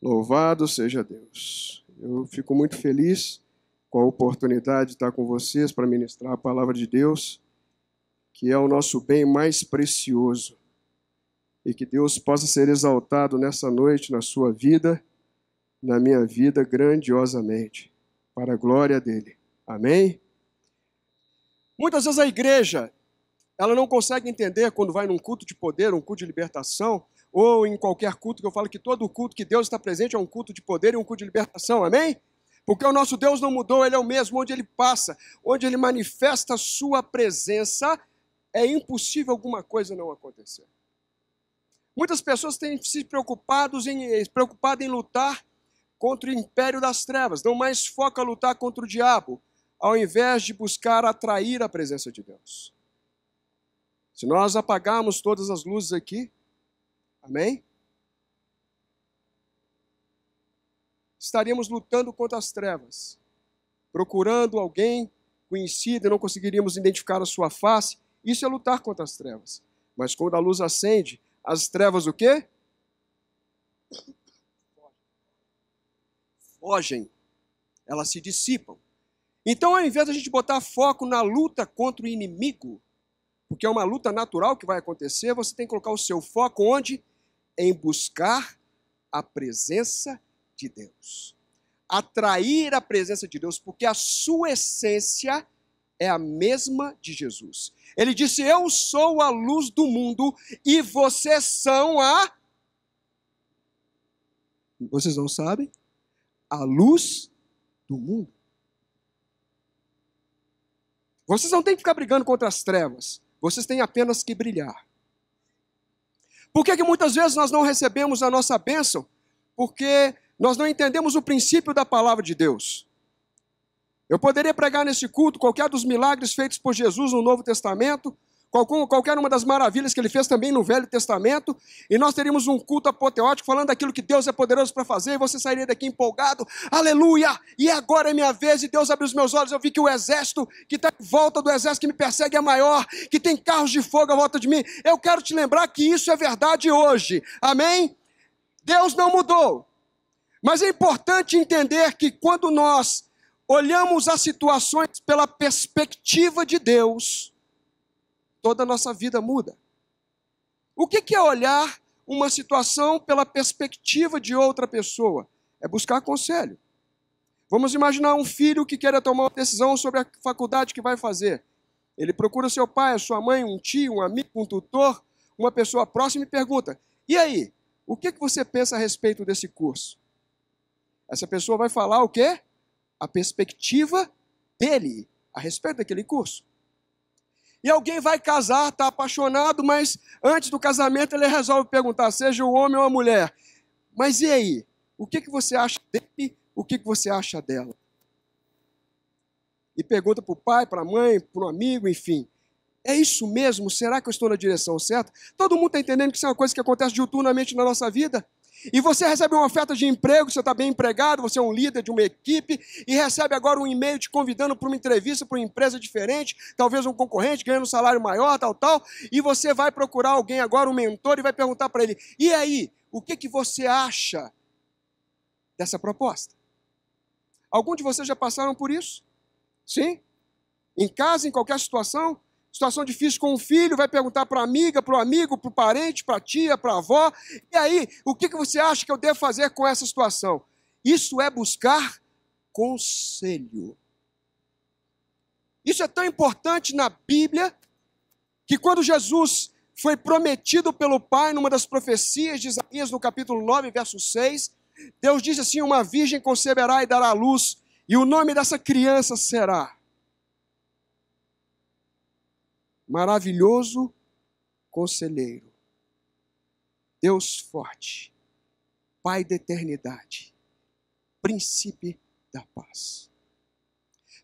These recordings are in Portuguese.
Louvado seja Deus. Eu fico muito feliz com a oportunidade de estar com vocês para ministrar a palavra de Deus, que é o nosso bem mais precioso. E que Deus possa ser exaltado nessa noite na sua vida, na minha vida, grandiosamente, para a glória dele. Amém? Muitas vezes a igreja, ela não consegue entender quando vai num culto de poder, um culto de libertação, ou em qualquer culto, que eu falo que todo culto que Deus está presente é um culto de poder e um culto de libertação, amém? Porque o nosso Deus não mudou, Ele é o mesmo, onde Ele passa, onde Ele manifesta a sua presença, é impossível alguma coisa não acontecer. Muitas pessoas têm se preocupado em lutar contra o império das trevas, dão mais foco a lutar contra o diabo, ao invés de buscar atrair a presença de Deus. Se nós apagarmos todas as luzes aqui, amém? Estaríamos lutando contra as trevas, procurando alguém conhecido e não conseguiríamos identificar a sua face. Isso é lutar contra as trevas. Mas quando a luz acende, as trevas o quê? Fogem. Elas se dissipam. Então, ao invés de a gente botar foco na luta contra o inimigo, porque é uma luta natural que vai acontecer, você tem que colocar o seu foco onde? Em buscar a presença de Deus. Atrair a presença de Deus, porque a sua essência é a mesma de Jesus. Ele disse, eu sou a luz do mundo e vocês são a... Vocês não sabem? A luz do mundo. Vocês não têm que ficar brigando contra as trevas. Vocês têm apenas que brilhar. Por que muitas vezes nós não recebemos a nossa bênção? Porque nós não entendemos o princípio da palavra de Deus. Eu poderia pregar nesse culto qualquer dos milagres feitos por Jesus no Novo Testamento, qualquer uma das maravilhas que ele fez também no Velho Testamento, e nós teríamos um culto apoteótico falando daquilo que Deus é poderoso para fazer, e você sairia daqui empolgado, aleluia, e agora é minha vez, e Deus abriu os meus olhos, eu vi que o exército que está em volta do exército que me persegue é maior, que tem carros de fogo à volta de mim. Eu quero te lembrar que isso é verdade hoje, amém? Deus não mudou, mas é importante entender que quando nós olhamos as situações pela perspectiva de Deus, toda a nossa vida muda. O que é olhar uma situação pela perspectiva de outra pessoa? É buscar conselho. Vamos imaginar um filho que queira tomar uma decisão sobre a faculdade que vai fazer. Ele procura seu pai, a sua mãe, um tio, um amigo, um tutor, uma pessoa próxima e pergunta, e aí, o que você pensa a respeito desse curso? Essa pessoa vai falar o quê? A perspectiva dele a respeito daquele curso. E alguém vai casar, está apaixonado, mas antes do casamento ele resolve perguntar, seja o homem ou a mulher, mas e aí? O que você acha dele? O que você acha dela? E pergunta para o pai, para a mãe, para um amigo, enfim. É isso mesmo? Será que eu estou na direção certa? Todo mundo está entendendo que isso é uma coisa que acontece diuturnamente na nossa vida? E você recebe uma oferta de emprego, você está bem empregado, você é um líder de uma equipe, e recebe agora um e-mail te convidando para uma entrevista para uma empresa diferente, talvez um concorrente, ganhando um salário maior, tal, e você vai procurar alguém agora, um mentor, e vai perguntar para ele, e aí, o que você acha dessa proposta? Algum de vocês já passaram por isso? Sim? Em casa, em qualquer situação? Situação difícil com o filho, vai perguntar para a amiga, para o amigo, para o parente, para a tia, para a avó. E aí, o que você acha que eu devo fazer com essa situação? Isso é buscar conselho. Isso é tão importante na Bíblia, que quando Jesus foi prometido pelo Pai, numa das profecias de Isaías, no capítulo 9, verso 6, Deus diz assim, uma virgem conceberá e dará à luz, e o nome dessa criança será Maravilhoso Conselheiro, Deus forte, Pai da eternidade, Príncipe da paz.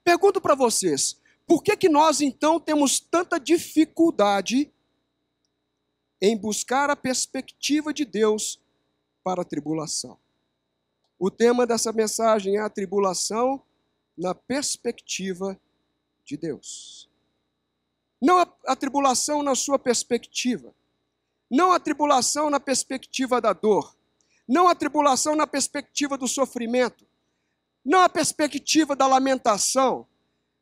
Pergunto para vocês, por que nós então temos tanta dificuldade em buscar a perspectiva de Deus para a tribulação? O tema dessa mensagem é a tribulação na perspectiva de Deus. Não a tribulação na sua perspectiva. Não a tribulação na perspectiva da dor. Não a tribulação na perspectiva do sofrimento, não a perspectiva da lamentação,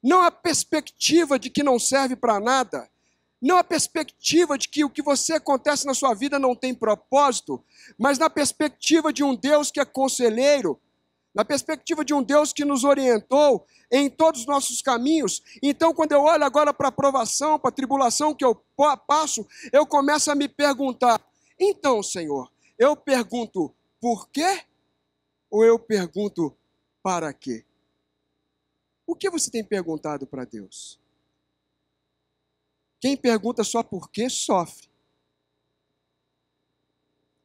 não a perspectiva de que não serve para nada, não a perspectiva de que o que você acontece na sua vida não tem propósito, mas na perspectiva de um Deus que é conselheiro, na perspectiva de um Deus que nos orientou em todos os nossos caminhos. Então, quando eu olho agora para a provação, para a tribulação que eu passo, eu começo a me perguntar, então, Senhor, eu pergunto por quê ou eu pergunto para quê? O que você tem perguntado para Deus? Quem pergunta só por quê, sofre.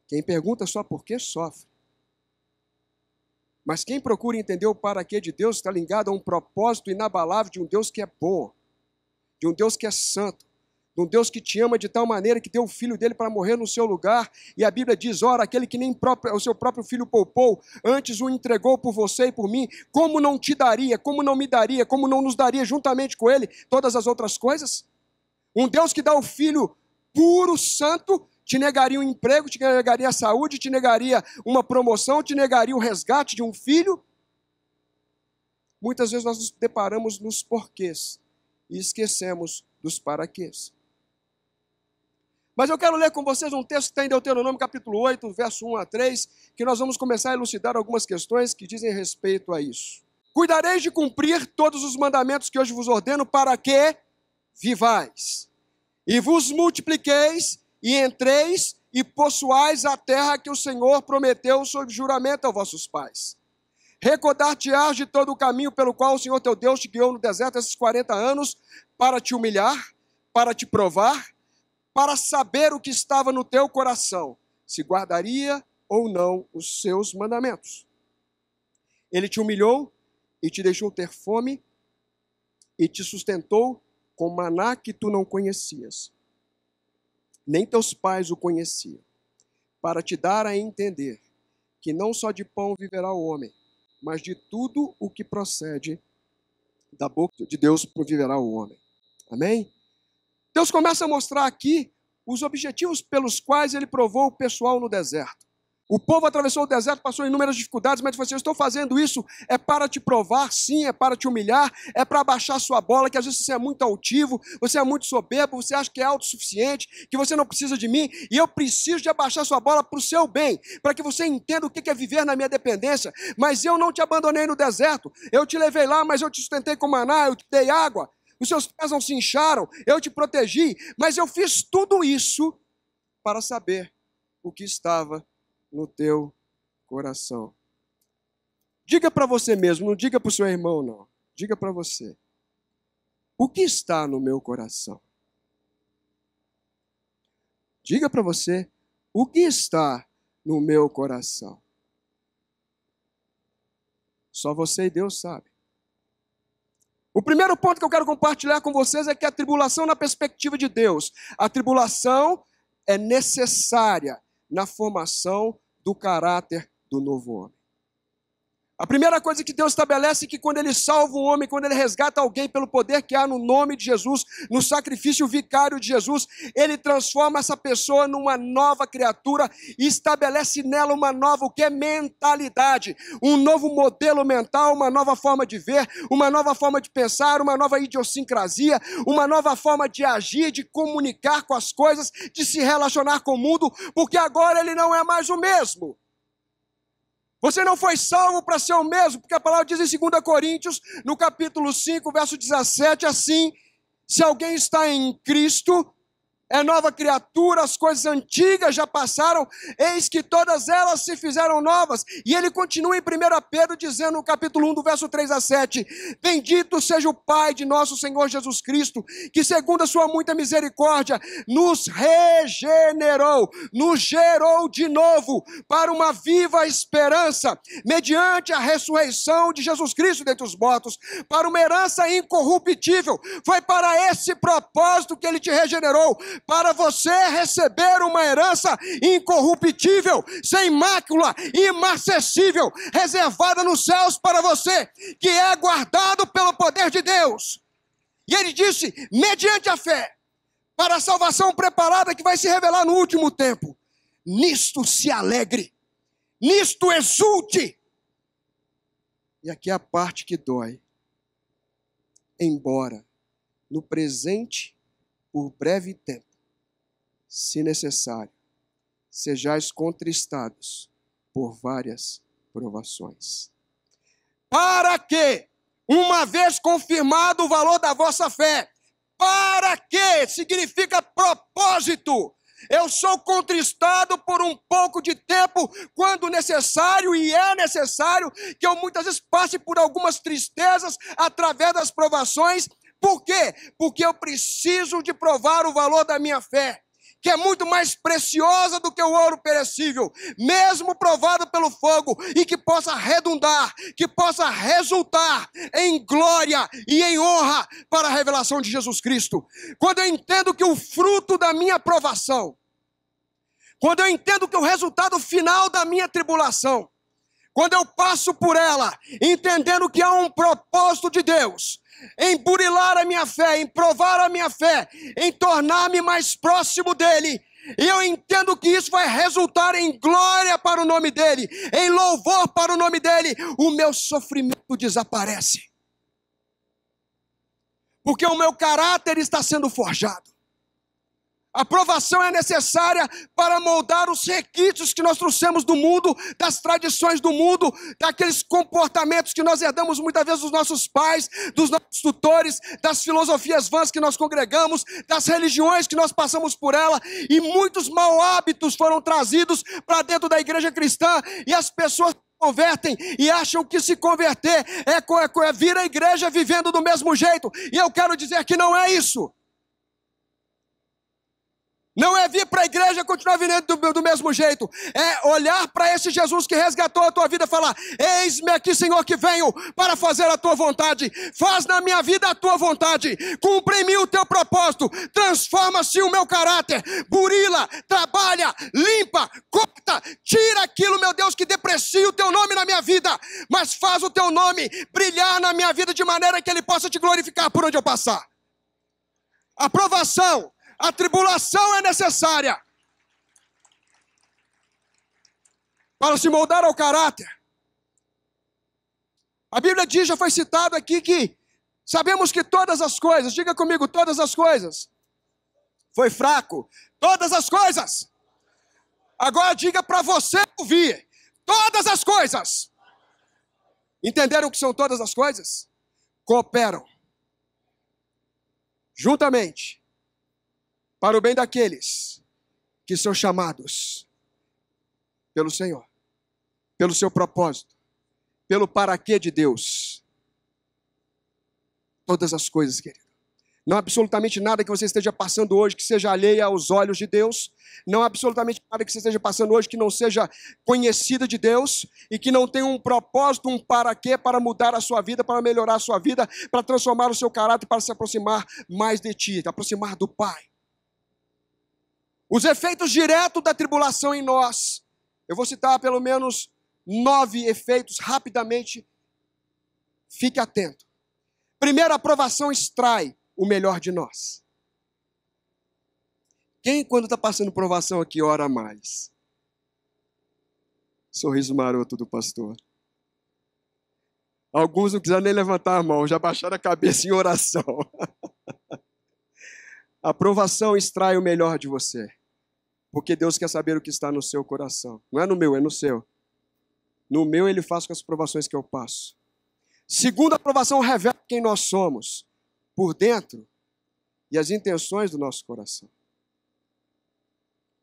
Quem pergunta só por quê, sofre. Mas quem procura entender o para quê de Deus está ligado a um propósito inabalável de um Deus que é bom, de um Deus que é santo, de um Deus que te ama de tal maneira que deu o filho dele para morrer no seu lugar. E a Bíblia diz, ora, aquele que nem o seu próprio filho poupou, antes o entregou por você e por mim, como não te daria, como não me daria, como não nos daria juntamente com ele todas as outras coisas? Um Deus que dá o filho puro, santo, te negaria um emprego, te negaria a saúde, te negaria uma promoção, te negaria o resgate de um filho. Muitas vezes nós nos deparamos nos porquês e esquecemos dos paraquês. Mas eu quero ler com vocês um texto que está em Deuteronômio capítulo 8, verso 1 a 3, que nós vamos começar a elucidar algumas questões que dizem respeito a isso. Cuidareis de cumprir todos os mandamentos que hoje vos ordeno, para que vivais, e vos multipliqueis, e entreis e possuais a terra que o Senhor prometeu sob juramento aos vossos pais. Recordar-te-ás de todo o caminho pelo qual o Senhor teu Deus te guiou no deserto esses 40 anos, para te humilhar, para te provar, para saber o que estava no teu coração, se guardaria ou não os seus mandamentos. Ele te humilhou e te deixou ter fome, e te sustentou com maná que tu não conhecias, nem teus pais o conheciam, para te dar a entender que não só de pão viverá o homem, mas de tudo o que procede da boca de Deus viverá o homem. Amém? Deus começa a mostrar aqui os objetivos pelos quais ele provou o pessoal no deserto. O povo atravessou o deserto, passou inúmeras dificuldades, mas ele falou assim, eu estou fazendo isso, é para te provar, sim, é para te humilhar, é para abaixar sua bola, que às vezes você é muito altivo, você é muito soberbo, você acha que é autossuficiente, que você não precisa de mim, e eu preciso de abaixar sua bola para o seu bem, para que você entenda o que é viver na minha dependência. Mas eu não te abandonei no deserto, eu te levei lá, mas eu te sustentei com maná, eu te dei água, os seus pés não se incharam, eu te protegi, mas eu fiz tudo isso para saber o que estava no teu coração. Diga para você mesmo, não diga para o seu irmão, não. Diga para você. O que está no meu coração? Diga para você, o que está no meu coração? Só você e Deus sabe. O primeiro ponto que eu quero compartilhar com vocês é que a tribulação na perspectiva de Deus. A tribulação é necessária na formação do caráter do novo homem. A primeira coisa que Deus estabelece é que quando Ele salva um homem, quando Ele resgata alguém pelo poder que há no nome de Jesus, no sacrifício vicário de Jesus, Ele transforma essa pessoa numa nova criatura e estabelece nela uma nova, o que é mentalidade, um novo modelo mental, uma nova forma de ver, uma nova forma de pensar, uma nova idiosincrasia, uma nova forma de agir, de comunicar com as coisas, de se relacionar com o mundo, porque agora ele não é mais o mesmo. Você não foi salvo para ser o mesmo, porque a palavra diz em 2 Coríntios, no capítulo 5, verso 17, assim, se alguém está em Cristo, é nova criatura, as coisas antigas já passaram, eis que todas elas se fizeram novas. E ele continua em 1 Pedro dizendo no capítulo 1, do verso 3 a 7, bendito seja o Pai de nosso Senhor Jesus Cristo, que segundo a sua muita misericórdia, nos regenerou, nos gerou de novo para uma viva esperança, mediante a ressurreição de Jesus Cristo dentre os mortos, para uma herança incorruptível. Foi para esse propósito que ele te regenerou, para você receber uma herança incorruptível, sem mácula, imarcessível, reservada nos céus para você, que é guardado pelo poder de Deus. E ele disse, mediante a fé, para a salvação preparada que vai se revelar no último tempo. Nisto se alegre, Nisto exulte. E aqui é a parte que dói. Embora, no presente, por breve tempo, se necessário, sejais contristados por várias provações. Para que, uma vez confirmado o valor da vossa fé, para que significa propósito. Eu sou contristado por um pouco de tempo, quando necessário, e é necessário que eu muitas vezes passe por algumas tristezas através das provações. Por quê? Porque eu preciso de provar o valor da minha fé, que é muito mais preciosa do que o ouro perecível, mesmo provado pelo fogo, e que possa redundar, que possa resultar em glória e em honra para a revelação de Jesus Cristo. Quando eu entendo que o fruto da minha provação, quando eu entendo que o resultado final da minha tribulação, quando eu passo por ela, entendendo que há um propósito de Deus, em burilar a minha fé, em provar a minha fé, em tornar-me mais próximo dele, e eu entendo que isso vai resultar em glória para o nome dele, em louvor para o nome dele, o meu sofrimento desaparece. Porque o meu caráter está sendo forjado. A provação é necessária para moldar os requisitos que nós trouxemos do mundo, das tradições do mundo, daqueles comportamentos que nós herdamos muitas vezes dos nossos pais, dos nossos tutores, das filosofias vãs que nós congregamos, das religiões que nós passamos por ela, e muitos mau hábitos foram trazidos para dentro da igreja cristã, e as pessoas convertem e acham que se converter é vir à igreja vivendo do mesmo jeito, e eu quero dizer que não é isso. Não é vir para a igreja e continuar vivendo do mesmo jeito. É olhar para esse Jesus que resgatou a tua vida e falar: eis-me aqui, Senhor, que venho para fazer a tua vontade. Faz na minha vida a tua vontade. Cumpre em mim o teu propósito. Transforma-se o meu caráter. Burila, trabalha, limpa, corta. Tira aquilo, meu Deus, que deprecia o teu nome na minha vida. Mas faz o teu nome brilhar na minha vida de maneira que ele possa te glorificar por onde eu passar. Aprovação. A tribulação é necessária para se moldar ao caráter. A Bíblia diz, já foi citado aqui, que sabemos que todas as coisas, diga comigo, todas as coisas. Foi fraco. Todas as coisas. Agora diga para você ouvir. Todas as coisas. Entenderam o que são todas as coisas? Cooperam juntamente para o bem daqueles que são chamados pelo Senhor, pelo seu propósito, pelo para quê de Deus. Todas as coisas, querido. Não há absolutamente nada que você esteja passando hoje que seja alheia aos olhos de Deus. Não há absolutamente nada que você esteja passando hoje que não seja conhecida de Deus e que não tenha um propósito, um para quê, para mudar a sua vida, para melhorar a sua vida, para transformar o seu caráter, para se aproximar mais de ti, aproximar do Pai. Os efeitos diretos da tribulação em nós. Eu vou citar pelo menos 9 efeitos rapidamente. Fique atento. Primeiro, a aprovação extrai o melhor de nós. Quem, quando está passando provação aqui, ora mais? Sorriso maroto do pastor. Alguns não quiseram nem levantar a mão, já baixaram a cabeça em oração. A aprovação extrai o melhor de você. Porque Deus quer saber o que está no seu coração. Não é no meu, é no seu. No meu ele faz com as provações que eu passo. Segunda, a aprovação revela quem nós somos por dentro e as intenções do nosso coração.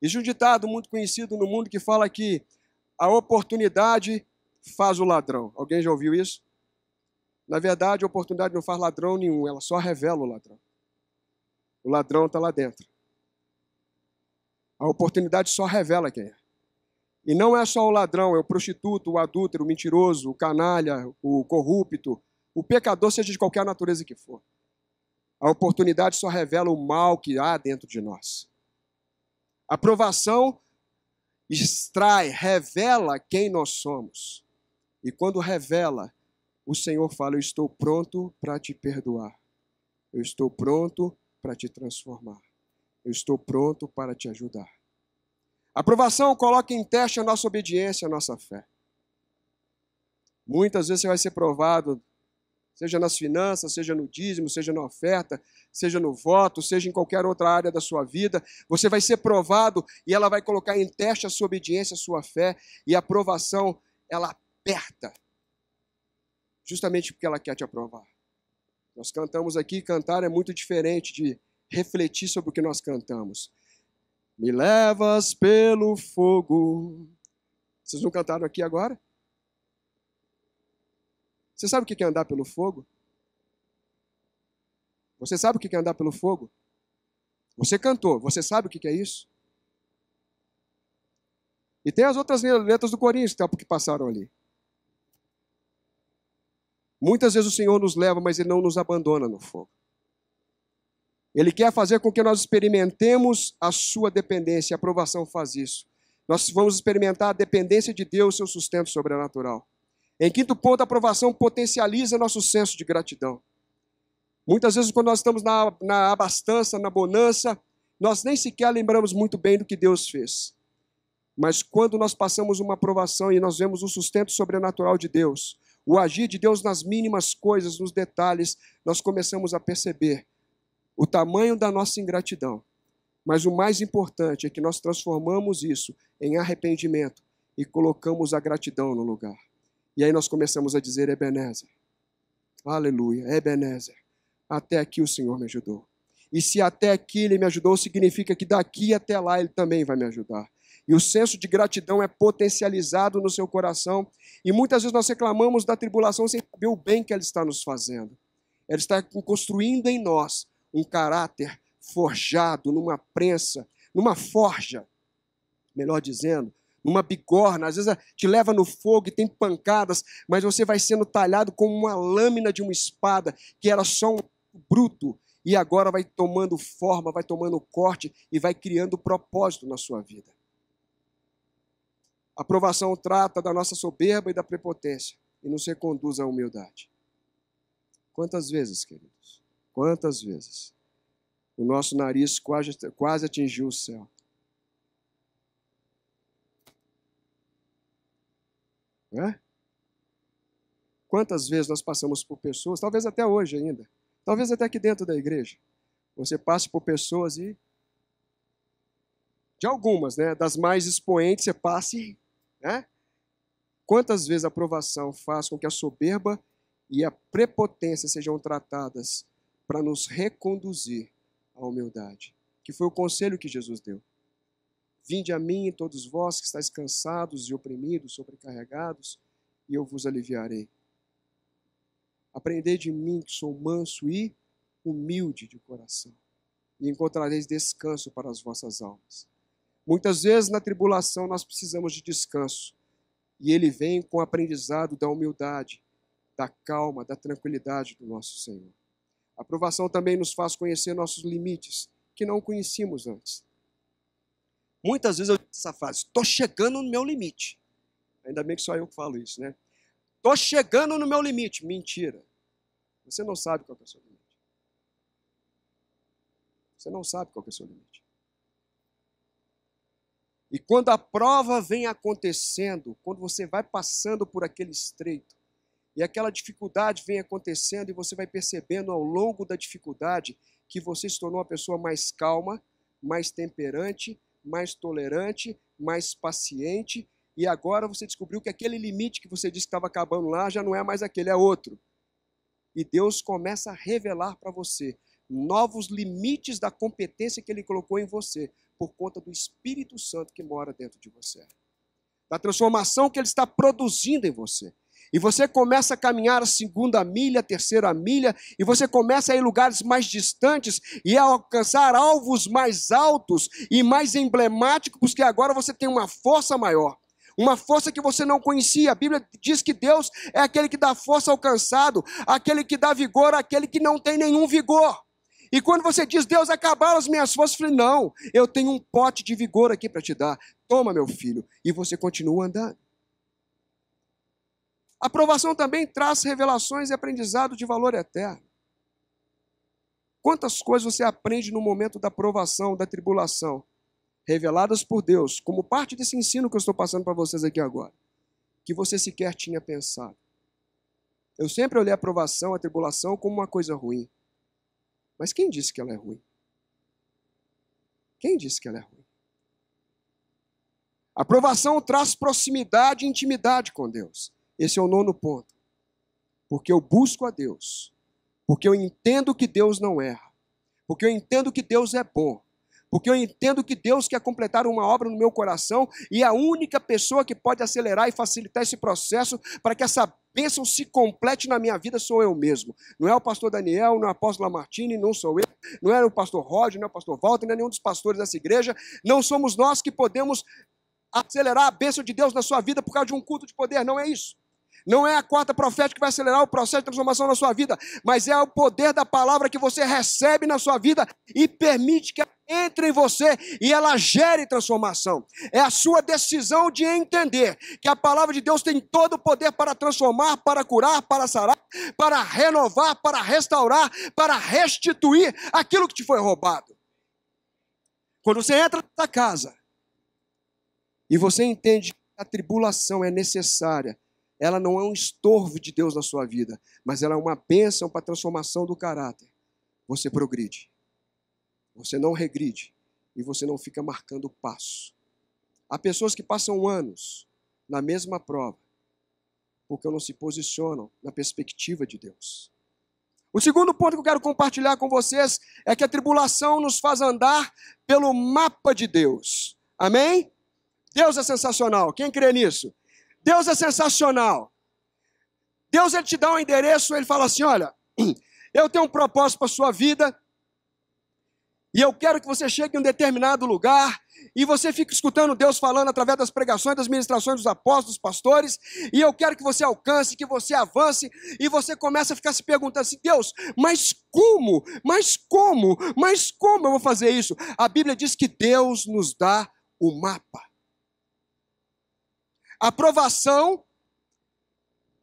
Existe um ditado muito conhecido no mundo que fala que a oportunidade faz o ladrão. Alguém já ouviu isso? Na verdade, a oportunidade não faz ladrão nenhum, ela só revela o ladrão. O ladrão está lá dentro. A oportunidade só revela quem é. E não é só o ladrão, é o prostituto, o adúltero, o mentiroso, o canalha, o corrupto, o pecador, seja de qualquer natureza que for. A oportunidade só revela o mal que há dentro de nós. A provação extrai, revela quem nós somos. E quando revela, o Senhor fala: eu estou pronto para te perdoar. Eu estou pronto para te transformar. Eu estou pronto para te ajudar. A provação coloca em teste a nossa obediência, a nossa fé. Muitas vezes você vai ser provado, seja nas finanças, seja no dízimo, seja na oferta, seja no voto, seja em qualquer outra área da sua vida. Você vai ser provado e ela vai colocar em teste a sua obediência, a sua fé. E a provação, ela aperta, justamente porque ela quer te aprovar. Nós cantamos aqui, cantar é muito diferente de refletir sobre o que nós cantamos. Me levas pelo fogo. Vocês não cantaram aqui agora? Você sabe o que é andar pelo fogo? Você sabe o que é andar pelo fogo? Você cantou, você sabe o que é isso? E tem as outras letras do Coríntios que passaram ali. Muitas vezes o Senhor nos leva, mas Ele não nos abandona no fogo. Ele quer fazer com que nós experimentemos a sua dependência. A aprovação faz isso. Nós vamos experimentar a dependência de Deus, seu sustento sobrenatural. Em quinto ponto, a aprovação potencializa nosso senso de gratidão. Muitas vezes, quando nós estamos na abastança, na bonança, nós nem sequer lembramos muito bem do que Deus fez. Mas quando nós passamos uma aprovação e nós vemos o sustento sobrenatural de Deus, o agir de Deus nas mínimas coisas, nos detalhes, nós começamos a perceber o tamanho da nossa ingratidão. Mas o mais importante é que nós transformamos isso em arrependimento e colocamos a gratidão no lugar. E aí nós começamos a dizer, Ebenezer, aleluia, Ebenezer, até aqui o Senhor me ajudou. E se até aqui Ele me ajudou, significa que daqui até lá Ele também vai me ajudar. E o senso de gratidão é potencializado no seu coração. E muitas vezes nós reclamamos da tribulação sem saber o bem que ela está nos fazendo. Ela está construindo em nós um caráter forjado numa prensa, numa forja, melhor dizendo, numa bigorna. Às vezes te leva no fogo e tem pancadas, mas você vai sendo talhado como uma lâmina de uma espada, que era só um bruto, e agora vai tomando forma, vai tomando corte e vai criando propósito na sua vida. A aprovação trata da nossa soberba e da prepotência e nos reconduz à humildade. Quantas vezes, queridos? Quantas vezes o nosso nariz quase atingiu o céu? Não é? Quantas vezes nós passamos por pessoas, talvez até hoje ainda, talvez até aqui dentro da igreja, você passe por pessoas e, de algumas, né, das mais expoentes, você passe, né? Quantas vezes a aprovação faz com que a soberba e a prepotência sejam tratadas para nos reconduzir à humildade, que foi o conselho que Jesus deu. Vinde a mim, todos vós que estáis cansados e oprimidos, sobrecarregados, e eu vos aliviarei. Aprendei de mim, que sou manso e humilde de coração, e encontrareis descanso para as vossas almas. Muitas vezes na tribulação nós precisamos de descanso, e ele vem com o aprendizado da humildade, da calma, da tranquilidade do nosso Senhor. A aprovação também nos faz conhecer nossos limites, que não conhecíamos antes. Muitas vezes eu digo essa frase, estou chegando no meu limite. Ainda bem que só eu que falo isso, né? Estou chegando no meu limite. Mentira. Você não sabe qual é o seu limite. Você não sabe qual é o seu limite. E quando a prova vem acontecendo, quando você vai passando por aquele estreito, e aquela dificuldade vem acontecendo, e você vai percebendo ao longo da dificuldade que você se tornou uma pessoa mais calma, mais temperante, mais tolerante, mais paciente, e agora você descobriu que aquele limite que você disse que estava acabando lá já não é mais aquele, é outro. E Deus começa a revelar para você novos limites da competência que Ele colocou em você, por conta do Espírito Santo que mora dentro de você. Da transformação que Ele está produzindo em você. E você começa a caminhar a segunda milha, a terceira milha, e você começa a ir em lugares mais distantes e a alcançar alvos mais altos e mais emblemáticos, porque agora você tem uma força maior. Uma força que você não conhecia. A Bíblia diz que Deus é aquele que dá força ao cansado, aquele que dá vigor àquele que não tem nenhum vigor. E quando você diz, Deus, acabaram as minhas forças, eu falei, não, eu tenho um pote de vigor aqui para te dar. Toma, meu filho. E você continua andando. A aprovação também traz revelações e aprendizado de valor eterno. Quantas coisas você aprende no momento da provação, da tribulação, reveladas por Deus, como parte desse ensino que eu estou passando para vocês aqui agora, que você sequer tinha pensado. Eu sempre olhei a provação, a tribulação como uma coisa ruim. Mas quem disse que ela é ruim? Quem disse que ela é ruim? A provação traz proximidade e intimidade com Deus. Esse é o 9º ponto. Porque eu busco a Deus. Porque eu entendo que Deus não erra. Porque eu entendo que Deus é bom. Porque eu entendo que Deus quer completar uma obra no meu coração e a única pessoa que pode acelerar e facilitar esse processo para que essa bênção se complete na minha vida sou eu mesmo. Não é o pastor Daniel, não é o apóstolo Lamartine, não sou eu, não é o pastor Roger, não é o pastor Walter, não é nenhum dos pastores dessa igreja. Não somos nós que podemos acelerar a bênção de Deus na sua vida por causa de um culto de poder, não é isso. Não é a quarta profética que vai acelerar o processo de transformação na sua vida, mas é o poder da palavra que você recebe na sua vida e permite que ela entre em você e ela gere transformação. É a sua decisão de entender que a palavra de Deus tem todo o poder para transformar, para curar, para sarar, para renovar, para restaurar, para restituir aquilo que te foi roubado. Quando você entra nessa casa e você entende que a tribulação é necessária, ela não é um estorvo de Deus na sua vida, mas ela é uma bênção para a transformação do caráter. Você progride, você não regride e você não fica marcando passo. Há pessoas que passam anos na mesma prova, porque não se posicionam na perspectiva de Deus. O segundo ponto que eu quero compartilhar com vocês é que a tribulação nos faz andar pelo mapa de Deus. Amém? Deus é sensacional. Quem crê nisso? Deus é sensacional. Deus, ele te dá um endereço, ele fala assim, olha, eu tenho um propósito para a sua vida, e eu quero que você chegue em um determinado lugar, e você fique escutando Deus falando através das pregações, das ministrações dos apóstolos, dos pastores, e eu quero que você alcance, que você avance, e você começa a ficar se perguntando assim, Deus, mas como eu vou fazer isso? A Bíblia diz que Deus nos dá o mapa. A provação,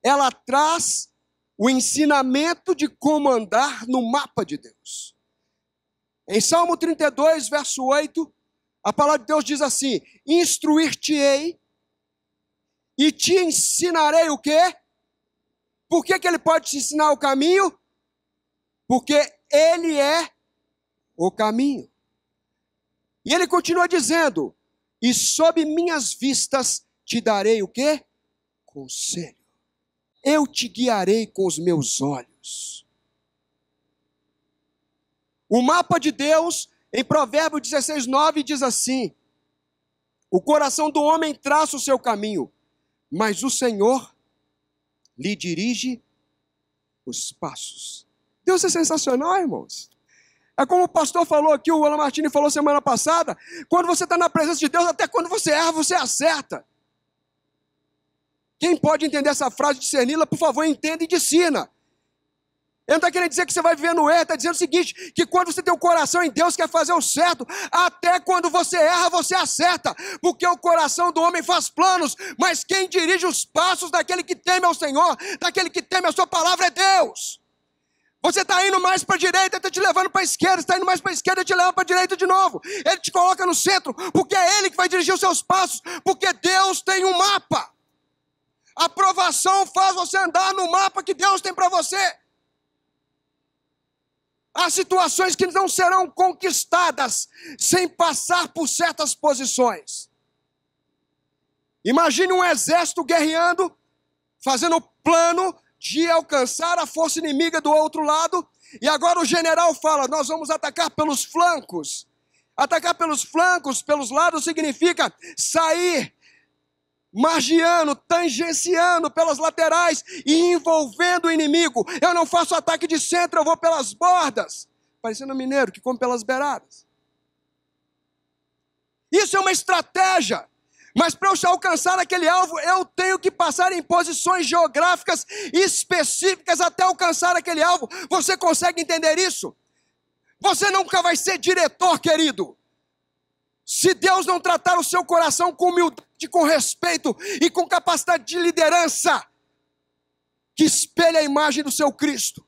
ela traz o ensinamento de como andar no mapa de Deus. Em Salmo 32, verso 8, a palavra de Deus diz assim, instruir-te-ei e te ensinarei o quê? Por que ele pode te ensinar o caminho? Porque ele é o caminho. E ele continua dizendo, e sob minhas vistas te darei o quê? Conselho. Eu te guiarei com os meus olhos. O mapa de Deus, em Provérbios 16, 9, diz assim, o coração do homem traça o seu caminho, mas o Senhor lhe dirige os passos. Deus é sensacional, irmãos. É como o pastor falou aqui, o Alan Martini falou semana passada, quando você está na presença de Deus, até quando você erra, você acerta. Quem pode entender essa frase, discerni-la, por favor, entenda e ensina. Ele não está querendo dizer que você vai viver no erro, está dizendo o seguinte, que quando você tem o coração em Deus, quer fazer o certo, até quando você erra, você acerta, porque o coração do homem faz planos, mas quem dirige os passos daquele que teme ao Senhor, daquele que teme a sua palavra é Deus. Você está indo mais para a direita, está te levando para a esquerda, está indo mais para a esquerda, ele te leva para a direita de novo. Ele te coloca no centro, porque é Ele que vai dirigir os seus passos, porque Deus tem um mapa. A provação faz você andar no mapa que Deus tem para você. Há situações que não serão conquistadas sem passar por certas posições. Imagine um exército guerreando, fazendo plano de alcançar a força inimiga do outro lado, e agora o general fala, nós vamos atacar pelos flancos. Atacar pelos flancos, pelos lados, significa sair margeando, tangenciando pelas laterais e envolvendo o inimigo. Eu não faço ataque de centro, eu vou pelas bordas. Parecendo um mineiro que come pelas beiradas. Isso é uma estratégia. Mas para eu alcançar aquele alvo, eu tenho que passar em posições geográficas específicas até alcançar aquele alvo. Você consegue entender isso? Você nunca vai ser diretor, querido. Se Deus não tratar o seu coração com humildade, com respeito e com capacidade de liderança, que espelha a imagem do seu Cristo.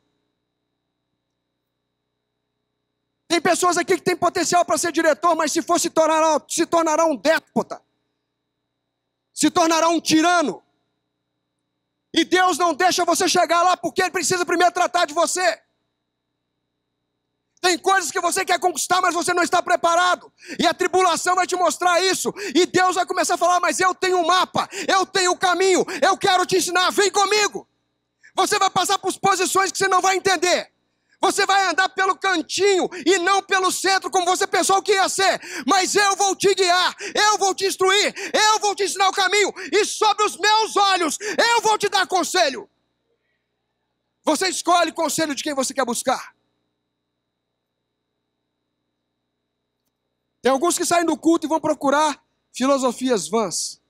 Tem pessoas aqui que têm potencial para ser diretor, mas se for se tornará um déspota. Se tornará um tirano. E Deus não deixa você chegar lá porque Ele precisa primeiro tratar de você. Tem coisas que você quer conquistar, mas você não está preparado. E a tribulação vai te mostrar isso. E Deus vai começar a falar, mas eu tenho um mapa, eu tenho um caminho, eu quero te ensinar, vem comigo. Você vai passar por posições que você não vai entender. Você vai andar pelo cantinho e não pelo centro como você pensou que ia ser. Mas eu vou te guiar, eu vou te instruir, eu vou te ensinar o caminho. E sobre os meus olhos, eu vou te dar conselho. Você escolhe o conselho de quem você quer buscar. Tem alguns que saem do culto e vão procurar filosofias vãs.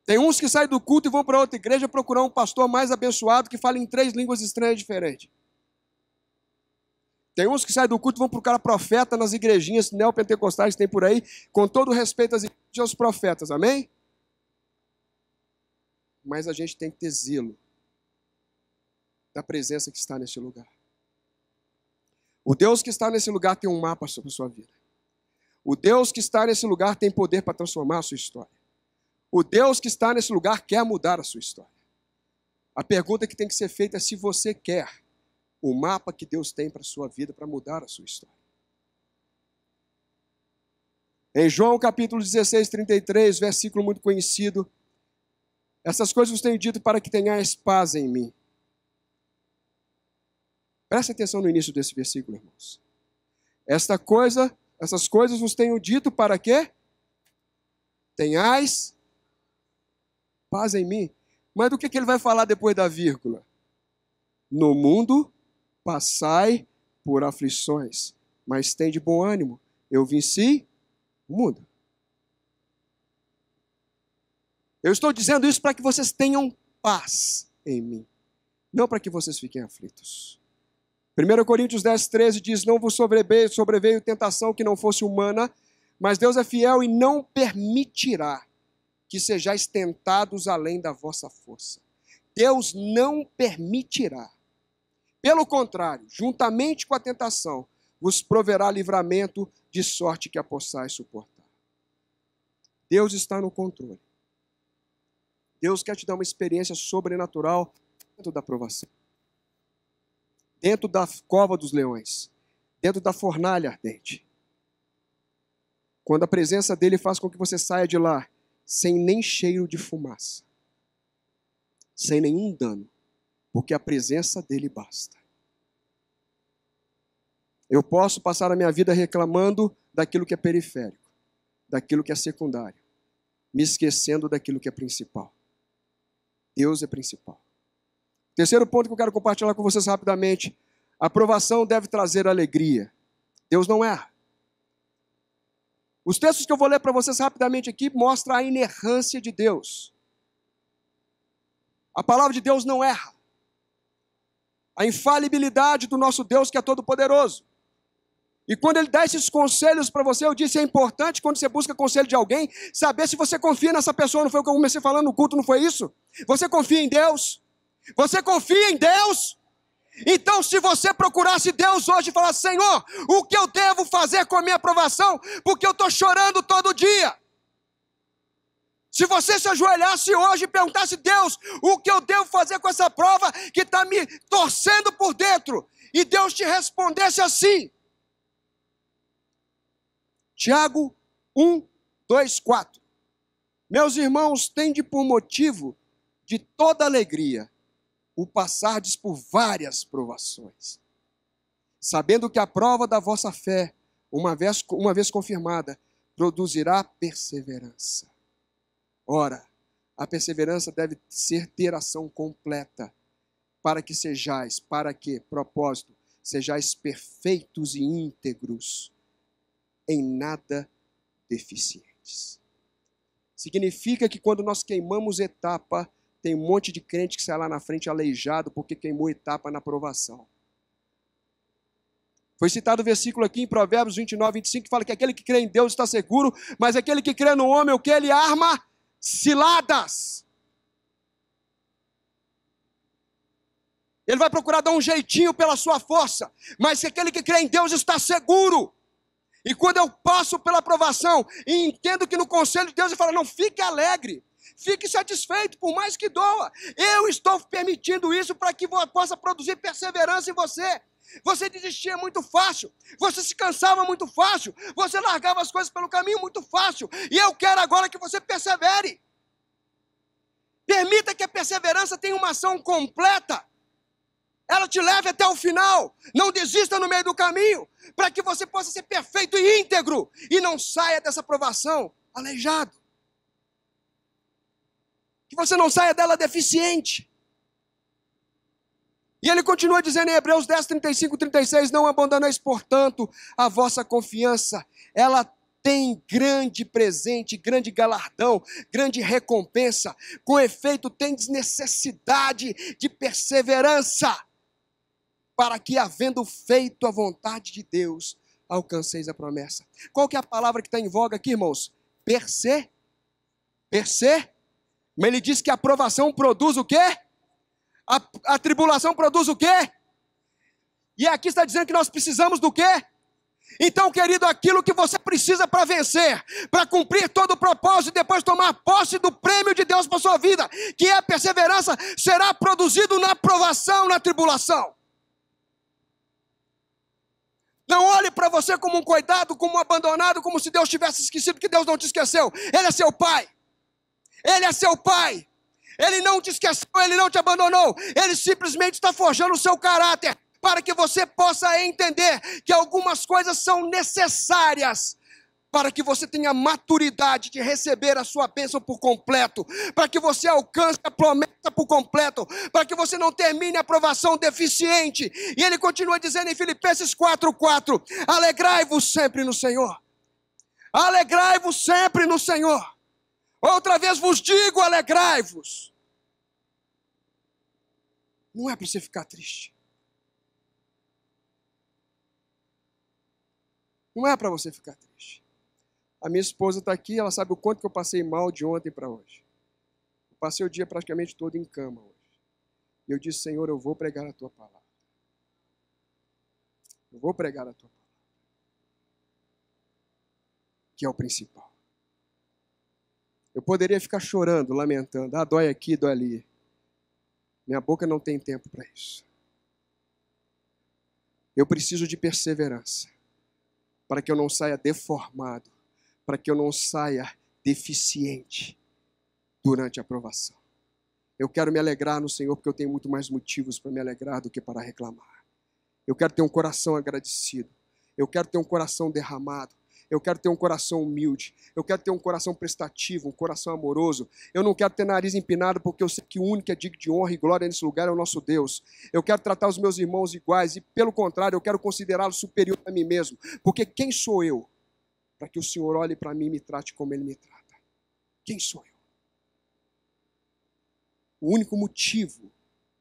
Tem uns que saem do culto e vão para outra igreja procurar um pastor mais abençoado que fala em 3 línguas estranhas diferentes. Tem uns que saem do culto e vão procurar profeta nas igrejinhas neopentecostais que tem por aí, com todo o respeito às igrejas e aos profetas, amém? Mas a gente tem que ter zelo da presença que está neste lugar. O Deus que está nesse lugar tem um mapa sobre a sua vida. O Deus que está nesse lugar tem poder para transformar a sua história. O Deus que está nesse lugar quer mudar a sua história. A pergunta que tem que ser feita é se você quer o mapa que Deus tem para a sua vida para mudar a sua história. Em João capítulo 16, 33, versículo muito conhecido, essas coisas vos tenho dito para que tenhais paz em mim. Presta atenção no início desse versículo, irmãos. Essas coisas vos tenho dito para que tenhais paz em mim. Mas do que ele vai falar depois da vírgula? No mundo passai por aflições, mas tende bom ânimo. Eu venci o mundo. Eu estou dizendo isso para que vocês tenham paz em mim, não para que vocês fiquem aflitos. 1 Coríntios 10, 13 diz, não vos sobreveio tentação que não fosse humana, mas Deus é fiel e não permitirá que sejais tentados além da vossa força. Deus não permitirá. Pelo contrário, juntamente com a tentação, vos proverá livramento de sorte que a possais suportar. Deus está no controle. Deus quer te dar uma experiência sobrenatural dentro da provação. Dentro da cova dos leões, dentro da fornalha ardente. Quando a presença dele faz com que você saia de lá sem nem cheiro de fumaça, sem nenhum dano, porque a presença dele basta. Eu posso passar a minha vida reclamando daquilo que é periférico, daquilo que é secundário, me esquecendo daquilo que é principal. Deus é principal. Terceiro ponto que eu quero compartilhar com vocês rapidamente. A aprovação deve trazer alegria. Deus não erra. Os textos que eu vou ler para vocês rapidamente aqui mostram a inerrância de Deus. A palavra de Deus não erra. A infalibilidade do nosso Deus que é todo-poderoso. E quando Ele dá esses conselhos para você, eu disse, é importante quando você busca conselho de alguém, saber se você confia nessa pessoa. Não foi o que eu comecei falando no culto, não foi isso? Você confia em Deus? Você confia em Deus? Então, se você procurasse Deus hoje e falasse, Senhor, o que eu devo fazer com a minha aprovação? Porque eu estou chorando todo dia. Se você se ajoelhasse hoje e perguntasse, Deus, o que eu devo fazer com essa prova que está me torcendo por dentro? E Deus te respondesse assim. Tiago 1, 2, 4. Meus irmãos, tende por motivo de toda alegria o passardes por várias provações, sabendo que a prova da vossa fé, uma vez confirmada, produzirá perseverança. Ora, a perseverança deve ter ação completa, para que, propósito, sejais perfeitos e íntegros, em nada deficientes. Significa que quando nós queimamos etapa, tem um monte de crente que sai lá na frente aleijado porque queimou etapa na aprovação. Foi citado o versículo aqui em Provérbios 29, 25, que fala que aquele que crê em Deus está seguro, mas aquele que crê no homem, o que ele arma? Ciladas. Ele vai procurar dar um jeitinho pela sua força. Mas aquele que crê em Deus está seguro. E quando eu passo pela provação e entendo que no conselho de Deus ele fala, não, fique alegre. Fique satisfeito, por mais que doa. Eu estou permitindo isso para que possa produzir perseverança em você. Você desistia muito fácil. Você se cansava muito fácil. Você largava as coisas pelo caminho muito fácil. E eu quero agora que você persevere. Permita que a perseverança tenha uma ação completa. Ela te leve até o final. Não desista no meio do caminho. Para que você possa ser perfeito e íntegro. E não saia dessa provação aleijado. Que você não saia dela deficiente. E ele continua dizendo em Hebreus 10, 35, 36, não abandoneis, portanto, a vossa confiança. Ela tem grande presente, grande galardão, grande recompensa. Com efeito, tendes necessidade de perseverança, para que, havendo feito a vontade de Deus, alcanceis a promessa. Qual que é a palavra que está em voga aqui, irmãos? Mas ele diz que a aprovação produz o quê? A tribulação produz o quê? E aqui está dizendo que nós precisamos do quê? Então, querido, aquilo que você precisa para vencer, para cumprir todo o propósito e depois tomar posse do prêmio de Deus para a sua vida, que é a perseverança, será produzido na provação, na tribulação. Não olhe para você como um coitado, como um abandonado, como se Deus tivesse esquecido, que Deus não te esqueceu. Ele é seu pai. Ele é seu pai. Ele não te esqueceu, ele não te abandonou. Ele simplesmente está forjando o seu caráter para que você possa entender que algumas coisas são necessárias para que você tenha maturidade de receber a sua bênção por completo, para que você alcance a promessa por completo, para que você não termine a provação deficiente. E ele continua dizendo em Filipenses 4:4, alegrai-vos sempre no Senhor. Alegrai-vos sempre no Senhor. Outra vez vos digo, alegrai-vos. Não é para você ficar triste. Não é para você ficar triste. A minha esposa está aqui, ela sabe o quanto que eu passei mal de ontem para hoje. Eu passei o dia praticamente todo em cama hoje. E eu disse, Senhor, eu vou pregar a Tua palavra. Eu vou pregar a Tua palavra. Que é o principal. Eu poderia ficar chorando, lamentando. Ah, dói aqui, dói ali. Minha boca não tem tempo para isso. Eu preciso de perseverança. Para que eu não saia deformado. Para que eu não saia deficiente durante a provação. Eu quero me alegrar no Senhor, porque eu tenho muito mais motivos para me alegrar do que para reclamar. Eu quero ter um coração agradecido. Eu quero ter um coração derramado. Eu quero ter um coração humilde. Eu quero ter um coração prestativo, um coração amoroso. Eu não quero ter nariz empinado, porque eu sei que o único que é digno de honra e glória nesse lugar é o nosso Deus. Eu quero tratar os meus irmãos iguais e, pelo contrário, eu quero considerá-los superior a mim mesmo. Porque quem sou eu para que o Senhor olhe para mim e me trate como Ele me trata? Quem sou eu? O único motivo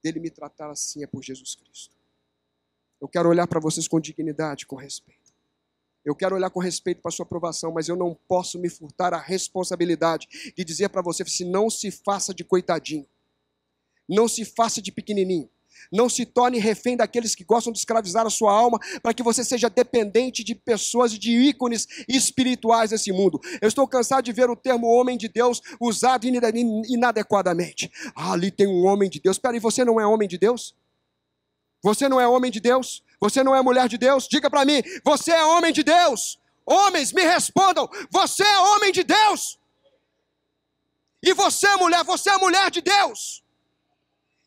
dele me tratar assim é por Jesus Cristo. Eu quero olhar para vocês com dignidade, com respeito. Eu quero olhar com respeito para a sua aprovação, mas eu não posso me furtar a responsabilidade de dizer para você, se não se faça de coitadinho. Não se faça de pequenininho. Não se torne refém daqueles que gostam de escravizar a sua alma para que você seja dependente de pessoas e de ícones espirituais desse mundo. Eu estou cansado de ver o termo homem de Deus usado inadequadamente. Ah, ali tem um homem de Deus. Espera aí, você não é homem de Deus? Você não é homem de Deus? Você não é mulher de Deus? Diga para mim, você é homem de Deus? Homens, me respondam, você é homem de Deus? E você, mulher, você é mulher de Deus?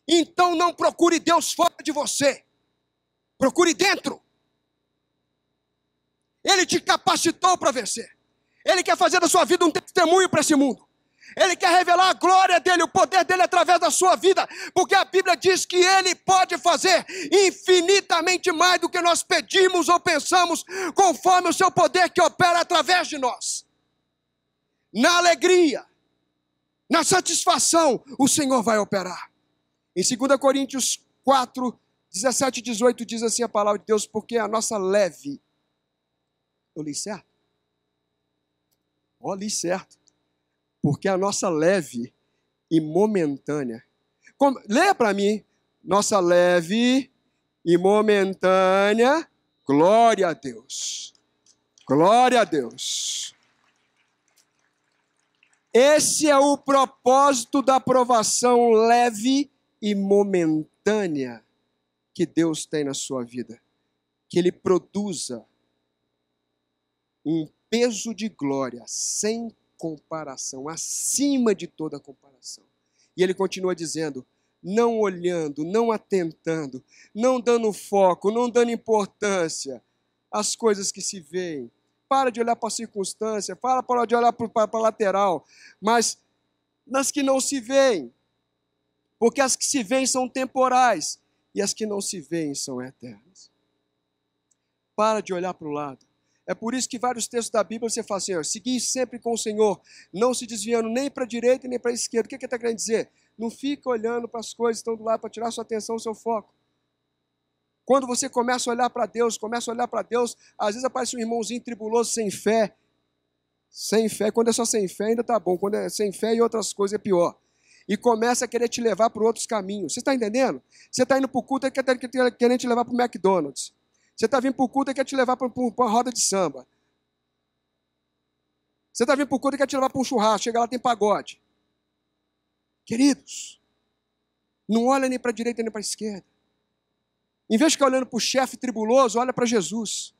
Então não procure Deus fora de você. Procure dentro. Ele te capacitou para vencer. Ele quer fazer da sua vida um testemunho para esse mundo. Ele quer revelar a glória dele, o poder dele através da sua vida, porque a Bíblia diz que ele pode fazer infinitamente mais do que nós pedimos ou pensamos, conforme o seu poder que opera através de nós. Na alegria, na satisfação, o Senhor vai operar. Em 2 Coríntios 4, 17 e 18 diz assim a palavra de Deus, porque a nossa leve... Eu li certo? Li certo. Porque a nossa leve e momentânea... Leia para mim, nossa leve e momentânea, glória a Deus. Glória a Deus. Esse é o propósito da aprovação leve e momentânea que Deus tem na sua vida. Que Ele produza um peso de glória sem comparação, acima de toda comparação. E Ele continua dizendo, não olhando, não atentando, não dando foco, não dando importância às coisas que se veem. Para de olhar para a circunstância, para de olhar para a lateral, mas nas que não se veem. Porque as que se veem são temporais e as que não se veem são eternas. Para de olhar para o lado. É por isso que vários textos da Bíblia você fala assim, segui sempre com o Senhor, não se desviando nem para a direita nem para a esquerda. O que ele está querendo dizer? Não fica olhando para as coisas que estão do lado para tirar sua atenção, seu foco. Quando você começa a olhar para Deus, às vezes aparece um irmãozinho tribuloso sem fé. Sem fé, quando é só sem fé ainda está bom, quando é sem fé e outras coisas é pior. E começa a querer te levar para outros caminhos. Você está entendendo? Você está indo para o culto e querendo te levar para o McDonald's. Você está vindo para o culto e quer te levar para uma roda de samba. Você está vindo para o culto e quer te levar para um churrasco. Chega lá, tem pagode. Queridos, não olha nem para a direita nem para a esquerda. Em vez de ficar olhando para o chefe tribuloso, olha para Jesus.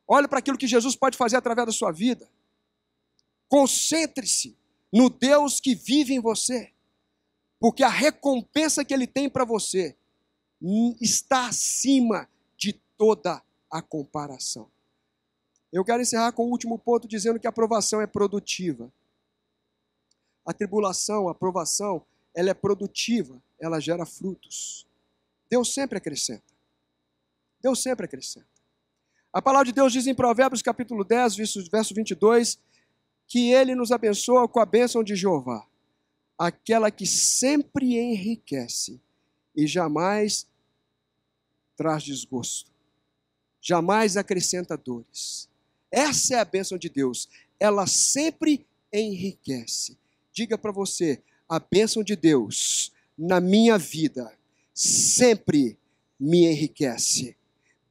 Olha para aquilo que Jesus pode fazer através da sua vida. Concentre-se no Deus que vive em você. Porque a recompensa que Ele tem para você está acima de toda a comparação. Eu quero encerrar com o último ponto dizendo que a aprovação é produtiva. A tribulação, a provação, ela é produtiva, ela gera frutos. Deus sempre acrescenta. Deus sempre acrescenta. A palavra de Deus diz em Provérbios capítulo 10, verso 22, que Ele nos abençoa com a bênção de Jeová, aquela que sempre enriquece e jamais traz desgosto, jamais acrescenta dores. Essa é a bênção de Deus, ela sempre enriquece. Diga para você, a bênção de Deus na minha vida sempre me enriquece.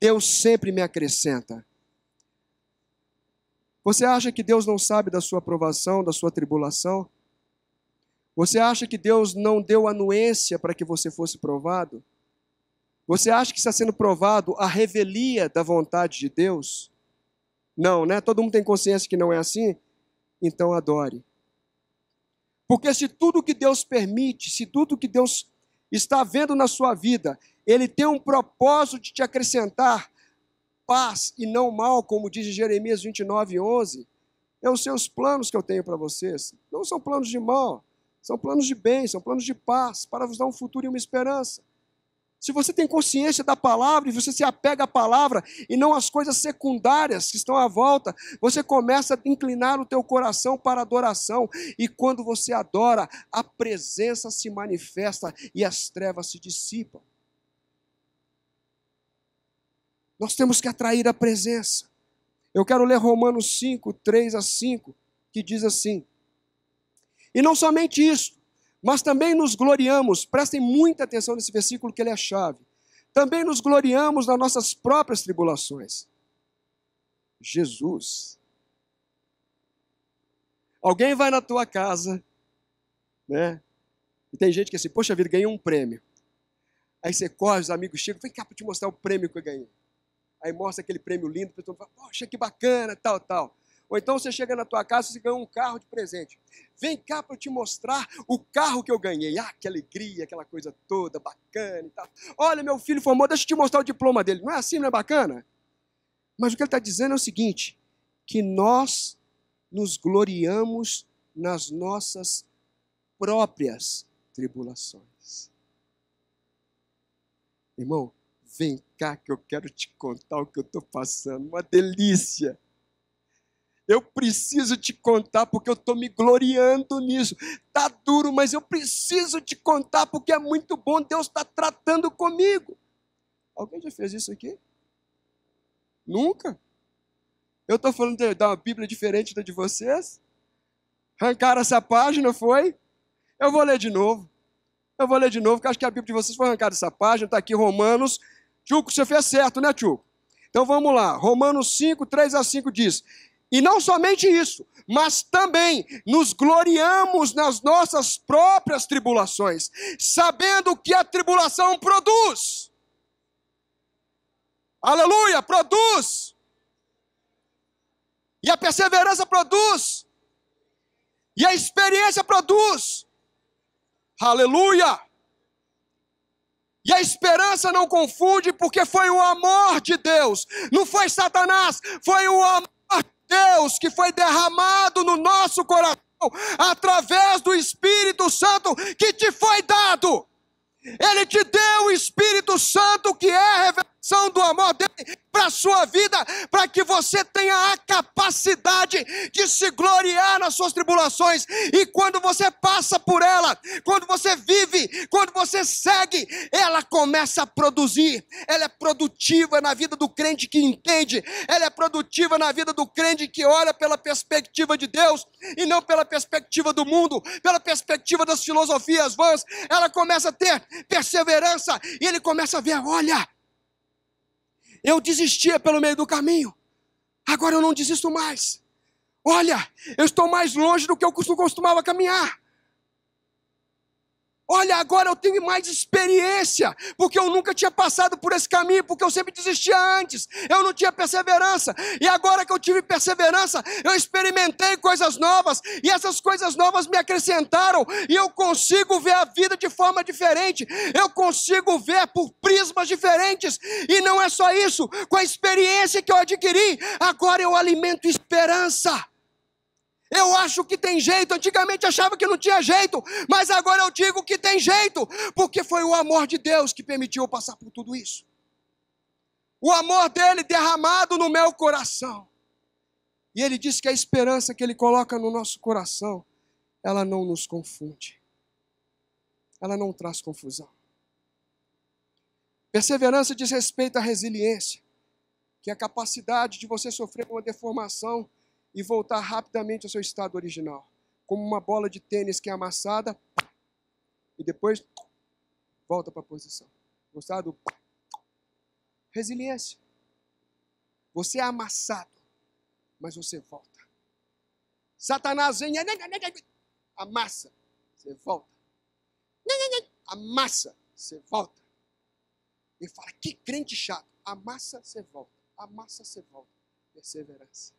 Deus sempre me acrescenta. Você acha que Deus não sabe da sua provação, da sua tribulação? Você acha que Deus não deu anuência para que você fosse provado? Você acha que está sendo provado a revelia da vontade de Deus? Não, né? Todo mundo tem consciência que não é assim? Então adore. Porque se tudo que Deus permite, se tudo que Deus está vendo na sua vida, Ele tem um propósito de te acrescentar paz e não mal, como diz em Jeremias 29:11, é os seus planos que eu tenho para vocês. Não são planos de mal, são planos de bem, são planos de paz, para vos dar um futuro e uma esperança. Se você tem consciência da palavra e você se apega à palavra e não às coisas secundárias que estão à volta, você começa a inclinar o teu coração para a adoração. E quando você adora, a presença se manifesta e as trevas se dissipam. Nós temos que atrair a presença. Eu quero ler Romanos 5, 3-5, que diz assim: e não somente isso, mas também nos gloriamos, prestem muita atenção nesse versículo que ele é a chave, também nos gloriamos nas nossas próprias tribulações. Jesus. Alguém vai na tua casa, né? E tem gente que é assim, poxa vida, ganhei um prêmio. Aí você corre, os amigos chegam, vem cá para te mostrar o prêmio que eu ganhei. Aí mostra aquele prêmio lindo, a pessoa fala, poxa, que bacana, tal, tal. Ou então você chega na tua casa e você ganha um carro de presente. Vem cá para eu te mostrar o carro que eu ganhei. Ah, que alegria, aquela coisa toda bacana e tal. Olha, meu filho formou, deixa eu te mostrar o diploma dele. Não é assim, não é bacana? Mas o que ele está dizendo é o seguinte, que nós nos gloriamos nas nossas próprias tribulações. Irmão, vem cá que eu quero te contar o que eu estou passando. Uma delícia. Eu preciso te contar porque eu estou me gloriando nisso. Está duro, mas eu preciso te contar porque é muito bom. Deus está tratando comigo. Alguém já fez isso aqui? Nunca? Eu estou falando de uma Bíblia diferente da de vocês? Arrancaram essa página, foi? Eu vou ler de novo. Eu vou ler de novo, porque acho que a Bíblia de vocês foi arrancada essa página, está aqui Romanos. Tchuco, você fez certo, né, Tchuco? Então vamos lá, Romanos 5, 3-5 diz: e não somente isso, mas também nos gloriamos nas nossas próprias tribulações, sabendo que a tribulação produz. Aleluia, produz. E a perseverança produz. E a experiência produz. Aleluia. E a esperança não confunde, porque foi o amor de Deus. Não foi Satanás, foi o amor de Deus que foi derramado no nosso coração, através do Espírito Santo que te foi dado. Ele te deu o Espírito Santo, que é a revelação do amor dele para a sua vida, para que você tenha a capacidade de se gloriar nas suas tribulações. E quando você passa por ela, quando você vive, quando você segue, ela começa a produzir. Ela é produtiva na vida do crente que entende, ela é produtiva na vida do crente que olha pela perspectiva de Deus e não pela perspectiva do mundo, pela perspectiva das filosofias vãs. Ela começa a ter perseverança e ele começa a ver: olha, eu desistia pelo meio do caminho, agora eu não desisto mais. Olha, eu estou mais longe do que eu costumava caminhar. Olha, agora eu tenho mais experiência, porque eu nunca tinha passado por esse caminho, porque eu sempre desistia antes, eu não tinha perseverança, e agora que eu tive perseverança, eu experimentei coisas novas, e essas coisas novas me acrescentaram, e eu consigo ver a vida de forma diferente, eu consigo ver por prismas diferentes, e não é só isso, com a experiência que eu adquiri, agora eu alimento esperança. Eu acho que tem jeito, antigamente achava que não tinha jeito, mas agora eu digo que tem jeito, porque foi o amor de Deus que permitiu eu passar por tudo isso. O amor dele derramado no meu coração. E ele diz que a esperança que ele coloca no nosso coração, ela não nos confunde. Ela não traz confusão. Perseverança diz respeito à resiliência, que é a capacidade de você sofrer uma deformação e voltar rapidamente ao seu estado original, como uma bola de tênis que é amassada e depois volta para a posição. Gostado? Resiliência. Você é amassado, mas você volta. Satanás vem, amassa, você volta. Amassa, você volta. Ele fala: que crente chato. Amassa, você volta. Amassa, você volta. Perseverança.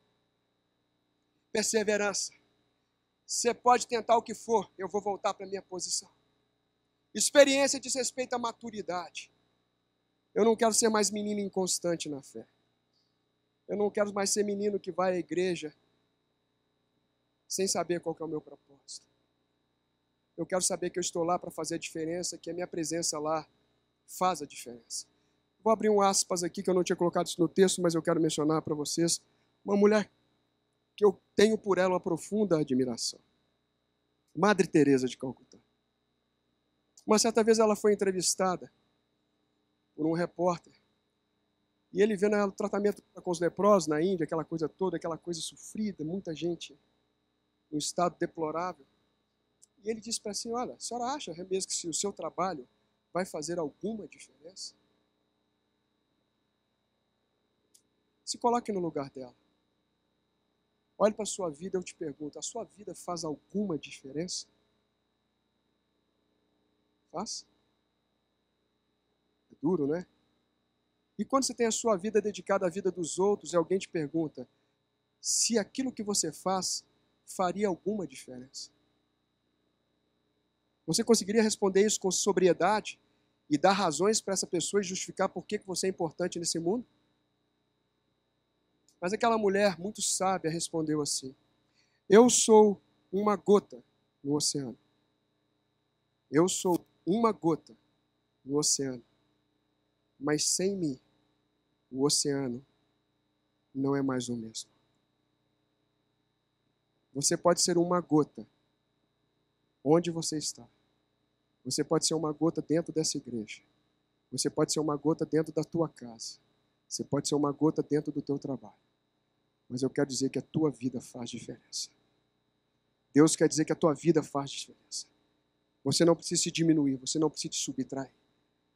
Perseverança. Você pode tentar o que for, eu vou voltar para a minha posição. Experiência diz respeito à maturidade. Eu não quero ser mais menino inconstante na fé. Eu não quero mais ser menino que vai à igreja sem saber qual que é o meu propósito. Eu quero saber que eu estou lá para fazer a diferença, que a minha presença lá faz a diferença. Vou abrir um aspas aqui, que eu não tinha colocado isso no texto, mas eu quero mencionar para vocês. Uma mulher que eu tenho por ela uma profunda admiração. Madre Teresa de Calcutá. Uma certa vez ela foi entrevistada por um repórter, e ele vendo o tratamento com os leprosos na Índia, aquela coisa toda, aquela coisa sofrida, muita gente em um estado deplorável. E ele disse para ela assim: olha, a senhora acha mesmo que se o seu trabalho vai fazer alguma diferença? Se coloque no lugar dela. Olhe para a sua vida e eu te pergunto: a sua vida faz alguma diferença? Faz? É duro, não é? E quando você tem a sua vida dedicada à vida dos outros e alguém te pergunta se aquilo que você faz faria alguma diferença, você conseguiria responder isso com sobriedade e dar razões para essa pessoa e justificar por que você é importante nesse mundo? Mas aquela mulher muito sábia respondeu assim: eu sou uma gota no oceano. Eu sou uma gota no oceano. Mas sem mim, o oceano não é mais o mesmo. Você pode ser uma gota onde você está. Você pode ser uma gota dentro dessa igreja. Você pode ser uma gota dentro da tua casa. Você pode ser uma gota dentro do teu trabalho. Mas eu quero dizer que a tua vida faz diferença. Deus quer dizer que a tua vida faz diferença. Você não precisa se diminuir, você não precisa se subtrair.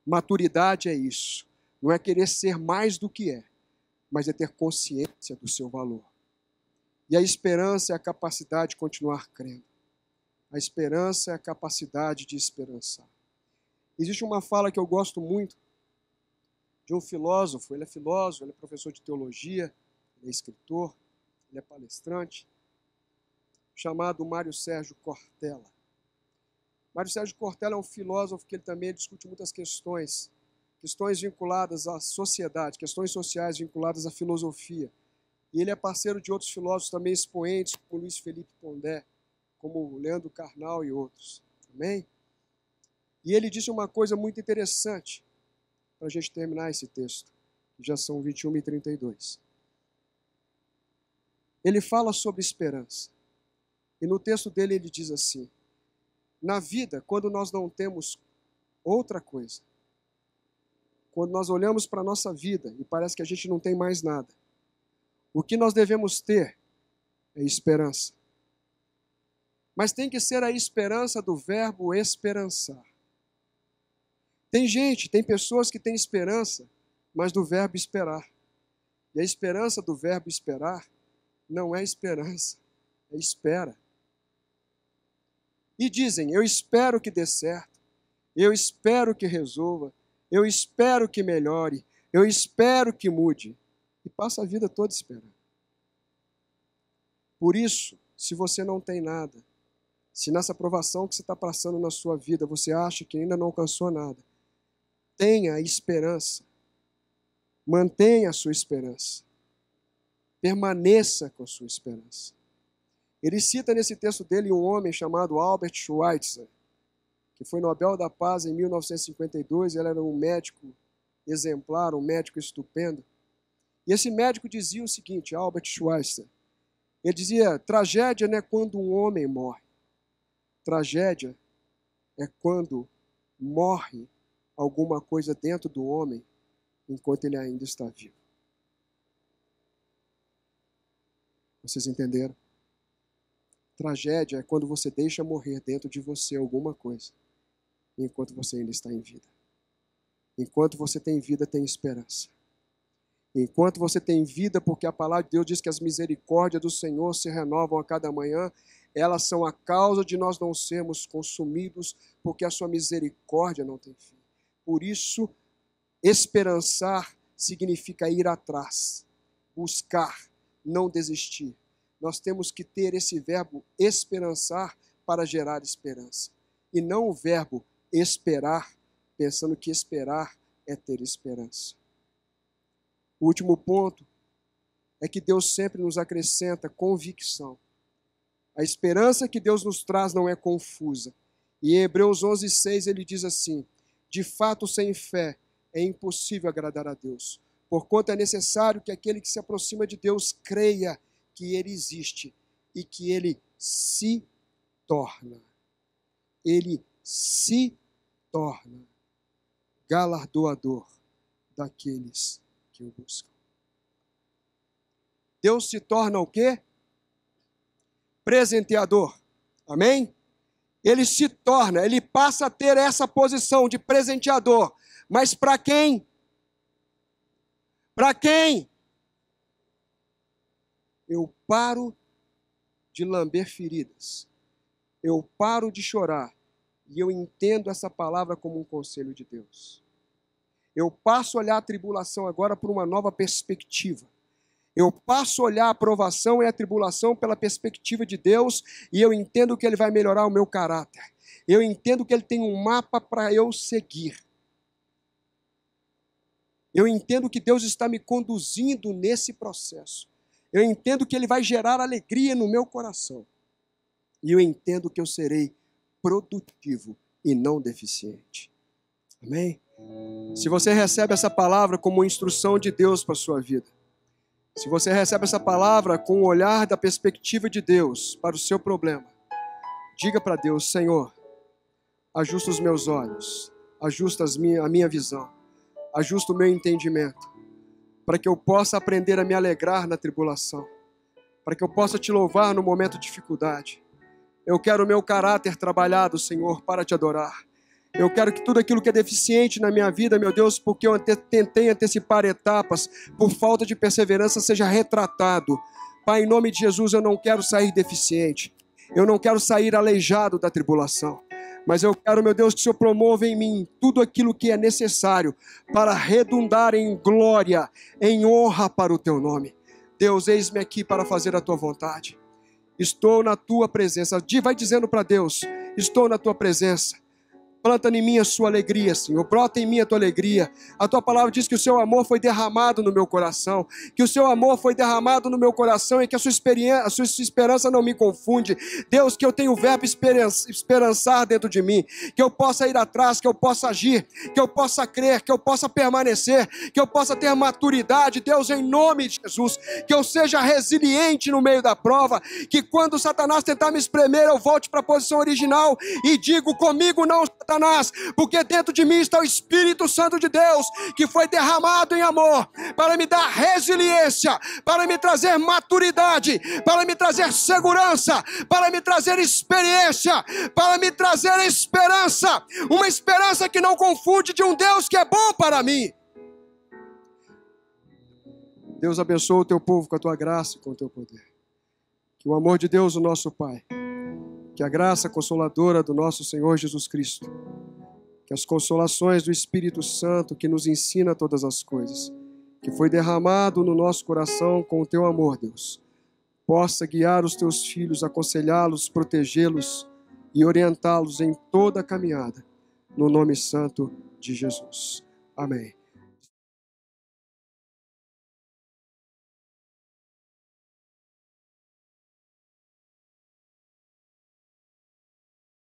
Maturidade é isso. Não é querer ser mais do que é, mas é ter consciência do seu valor. E a esperança é a capacidade de continuar crendo. A esperança é a capacidade de esperançar. Existe uma fala que eu gosto muito de um filósofo. Ele é professor de teologia, ele é escritor, ele é palestrante, chamado Mário Sérgio Cortella. Mário Sérgio Cortella é um filósofo que ele também discute muitas questões vinculadas à sociedade, questões sociais vinculadas à filosofia. E ele é parceiro de outros filósofos também expoentes, como Luiz Felipe Pondé, como Leandro Carnal e outros. Amém? E ele disse uma coisa muito interessante, para a gente terminar esse texto, que já são 21h32. Ele fala sobre esperança. E no texto dele ele diz assim: na vida, quando nós não temos outra coisa, quando nós olhamos para a nossa vida e parece que a gente não tem mais nada, o que nós devemos ter é esperança. Mas tem que ser a esperança do verbo esperançar. Tem pessoas que têm esperança, mas do verbo esperar. E a esperança do verbo esperar não é esperança, é espera. E dizem: eu espero que dê certo, eu espero que resolva, eu espero que melhore, eu espero que mude. E passa a vida toda esperando. Por isso, se você não tem nada, se nessa provação que você está passando na sua vida, você acha que ainda não alcançou nada, tenha esperança. Mantenha a sua esperança. Permaneça com a sua esperança. Ele cita nesse texto dele um homem chamado Albert Schweitzer, que foi Nobel da Paz em 1952. Ele era um médico exemplar, um médico estupendo. E esse médico dizia o seguinte, Albert Schweitzer, ele dizia: tragédia não é quando um homem morre. Tragédia é quando morre alguma coisa dentro do homem enquanto ele ainda está vivo. Vocês entenderam? Tragédia é quando você deixa morrer dentro de você alguma coisa enquanto você ainda está em vida. Enquanto você tem vida, tem esperança. Enquanto você tem vida, porque a palavra de Deus diz que as misericórdias do Senhor se renovam a cada manhã, elas são a causa de nós não sermos consumidos, porque a sua misericórdia não tem fim. Por isso, esperançar significa ir atrás, buscar, não desistir. Nós temos que ter esse verbo esperançar para gerar esperança. E não o verbo esperar, pensando que esperar é ter esperança. O último ponto é que Deus sempre nos acrescenta convicção. A esperança que Deus nos traz não é confusa. E em Hebreus 11:6 ele diz assim: de fato, sem fé é impossível agradar a Deus, porquanto é necessário que aquele que se aproxima de Deus creia que Ele existe e que Ele se torna. Ele se torna galardoador daqueles que o buscam. Deus se torna o quê? Presenteador. Amém? Ele se torna, ele passa a ter essa posição de presenteador. Mas para quem? Para quem? Eu paro de lamber feridas. Eu paro de chorar. E eu entendo essa palavra como um conselho de Deus. Eu passo a olhar a tribulação agora por uma nova perspectiva. Eu passo a olhar a provação e a tribulação pela perspectiva de Deus, e eu entendo que Ele vai melhorar o meu caráter. Eu entendo que Ele tem um mapa para eu seguir. Eu entendo que Deus está me conduzindo nesse processo. Eu entendo que Ele vai gerar alegria no meu coração. E eu entendo que eu serei produtivo e não deficiente. Amém? Se você recebe essa palavra como instrução de Deus para a sua vida, se você recebe essa palavra com o olhar da perspectiva de Deus para o seu problema, diga para Deus: Senhor, ajusta os meus olhos, ajusta a minha visão, ajusta o meu entendimento, para que eu possa aprender a me alegrar na tribulação, para que eu possa te louvar no momento de dificuldade. Eu quero o meu caráter trabalhado, Senhor, para te adorar. Eu quero que tudo aquilo que é deficiente na minha vida, meu Deus, porque eu tentei antecipar etapas, por falta de perseverança, seja retratado. Pai, em nome de Jesus, eu não quero sair deficiente. Eu não quero sair aleijado da tribulação. Mas eu quero, meu Deus, que o Senhor promova em mim tudo aquilo que é necessário para redundar em glória, em honra para o teu nome. Deus, eis-me aqui para fazer a tua vontade. Estou na tua presença. Vai dizendo para Deus, estou na tua presença. Planta em mim a sua alegria, Senhor. Brota em mim a tua alegria. A tua palavra diz que o seu amor foi derramado no meu coração. Que o seu amor foi derramado no meu coração e que a sua esperança não me confunde. Deus, que eu tenha o verbo esperançar dentro de mim. Que eu possa ir atrás, que eu possa agir, que eu possa crer, que eu possa permanecer, que eu possa ter maturidade. Deus, em nome de Jesus. Que eu seja resiliente no meio da prova. Que quando Satanás tentar me espremer, eu volte para a posição original e digo: comigo não, Satanás, porque dentro de mim está o Espírito Santo de Deus, que foi derramado em amor, para me dar resiliência, para me trazer maturidade, para me trazer segurança, para me trazer experiência, para me trazer esperança, uma esperança que não confunde de um Deus que é bom para mim. Deus abençoe o teu povo com a tua graça e com o teu poder. Que o amor de Deus, o nosso Pai, que a graça consoladora do nosso Senhor Jesus Cristo, que as consolações do Espírito Santo que nos ensina todas as coisas, que foi derramado no nosso coração com o teu amor, Deus, possa guiar os teus filhos, aconselhá-los, protegê-los e orientá-los em toda a caminhada, no nome santo de Jesus. Amém.